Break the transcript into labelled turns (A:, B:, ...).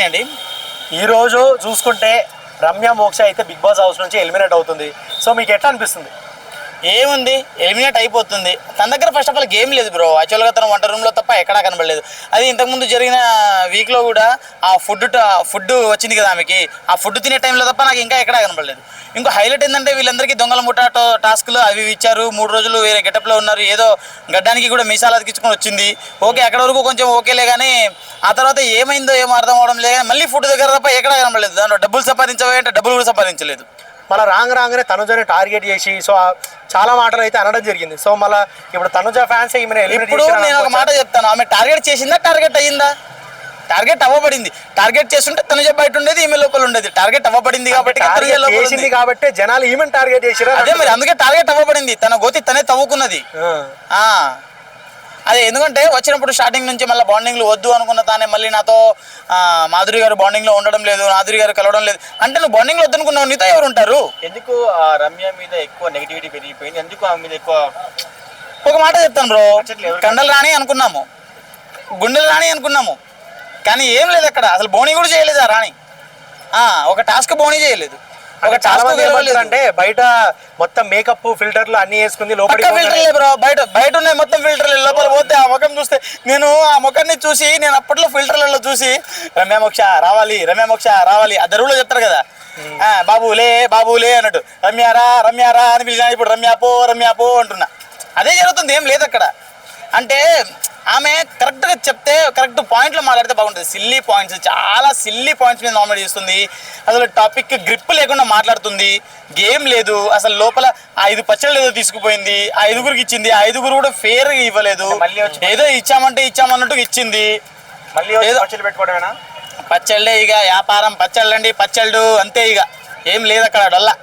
A: అండి ఈరోజు చూసుకుంటే రమ్య మోక్ష అయితే బిగ్ బాస్ హౌస్ నుంచి ఎలిమినేట్ అవుతుంది. సో మీకు ఎట్లా అనిపిస్తుంది?
B: ఏముంది, ఎలిమినేట్ అయిపోతుంది. తన దగ్గర ఫస్ట్ ఆఫ్ ఆల్ గేమ్ లేదు బ్రో. యాక్చువల్గా తన వంట రూమ్లో తప్ప ఎక్కడా కనబడలేదు. అది ఇంతకుముందు జరిగిన వీక్లో కూడా ఆ ఫుడ్ వచ్చింది కదా ఆమెకి, ఆ ఫుడ్ తినే టైంలో తప్ప నాకు ఇంకా ఎక్కడా కనబడలేదు. ఇంకో హైలైట్ ఏంటంటే వీళ్ళందరికీ దొంగల ముఠా టాస్క్లు అవి ఇచ్చారు. 3 రోజులు వేరే గెటప్లో ఉన్నారు. ఏదో గడ్డానికి కూడా మీసాలు అతికించుకొని వచ్చింది. ఓకే, అక్కడ వరకు కొంచెం ఓకేలే, కానీ ఆ తర్వాత ఏమైందో ఏమో అర్థం అవడం లేదు. మళ్ళీ ఫుడ్ దగ్గర తప్ప ఎక్కడా కనబడలేదు. దాంట్లో డబ్బులు సంపాదించవే అంటే డబ్బులు కూడా సంపాదించలేదు.
A: మళ్ళీ రాగానే తనుజని టార్గెట్ చేసి సో చాలా మాటలు అయితే అనడం జరిగింది. సో మళ్ళీ ఇప్పుడు తనుజ ఫ్యాన్స్
B: ఇప్పుడు నేను ఒక మాట చెప్తాను, ఆమె టార్గెట్ చేసిందా, టార్గెట్ అయ్యిందా? టార్గెట్ అవ్వబడింది. టార్గెట్ చేస్తుంటే తనుజ బయట ఉండేది, ఈమె లోపల ఉండేది. టార్గెట్ అవ్వబడింది
A: కాబట్టి జనాలు ఈమెను టార్గెట్ చేసారు.
B: అదే మరి, అందుకే టార్గెట్ అవ్వబడింది. తన గోతి తనే తవ్వుకున్నది. అదే ఎందుకంటే వచ్చినప్పుడు స్టార్టింగ్ నుంచి మళ్ళీ బాండింగ్లు వద్దు అనుకున్న తానే మళ్ళీ నాతో మాధురి గారు బాండింగ్లో ఉండడం లేదు, మాధురి గారు కలవడం లేదు అంటే నువ్వు బాండింగ్లో వద్దు అనుకున్నావు, నీతో ఎవరు ఉంటారు?
C: ఎందుకు రమ్య మీద ఎక్కువ నెగిటివిటీ పెరిగిపోయింది? ఎందుకు ఆమె మీద ఎక్కువ?
B: ఒక మాట చెప్తాను బ్రో, కండలు రాని అనుకున్నాము, గుండెలు రాని అనుకున్నాము, కానీ ఏం లేదు అక్కడ. అసలు బోనీ కూడా చేయలేదు ఆ రాణి. ఒక టాస్క్ బోనీ చేయలేదు.
A: ఒక చాలా మంది అంటే బయట మొత్తం మేకప్ ఫిల్టర్లు అన్ని వేసుకుంది, లోపల
B: ఫిల్టర్లే బ్రో. బయట ఉన్నాయి మొత్తం ఫిల్టర్లు. లోపల పోతే ఆ ముఖం చూస్తే, నేను ఆ ముఖాన్ని చూసి, నేను అప్పట్లో ఫిల్టర్లలో చూసి రమ్య మోక్ష రావాలి, రమ్య మోక్ష రావాలి ఆ దరువులో చెప్తారు కదా, బాబులే అన్నట్టు రమ్యారా అని పిలిచిన. ఇప్పుడు రమ్యా పో అంటున్నా. అదే జరుగుతుంది, ఏం లేదు అక్కడ. అంటే ఆమె కరెక్ట్గా చెప్తే, కరెక్ట్ పాయింట్లో మాట్లాడితే బాగుంటుంది. సిల్లీ పాయింట్స్, చాలా సిల్లీ పాయింట్స్ మీద నామినేట్ చేస్తుంది. అసలు టాపిక్ గ్రిప్ లేకుండా మాట్లాడుతుంది. గేమ్ లేదు అసలు. లోపల 5 పచ్చళ్ళు ఏదో తీసుకుపోయింది, ఆ 5గురికి ఇచ్చింది. ఆ 5గురు కూడా ఫేర్గా ఇవ్వలేదు. ఏదో ఇచ్చామన్నట్టు ఇచ్చింది.
C: మళ్ళీ ఏదో పచ్చళ్ళు పెట్టుకోవడమేనా?
B: పచ్చళ్ళే ఇక వ్యాపారం, పచ్చళ్ళు అండి, పచ్చళ్ళు అంతే. ఇక ఏం లేదు అక్కడ డల్లా.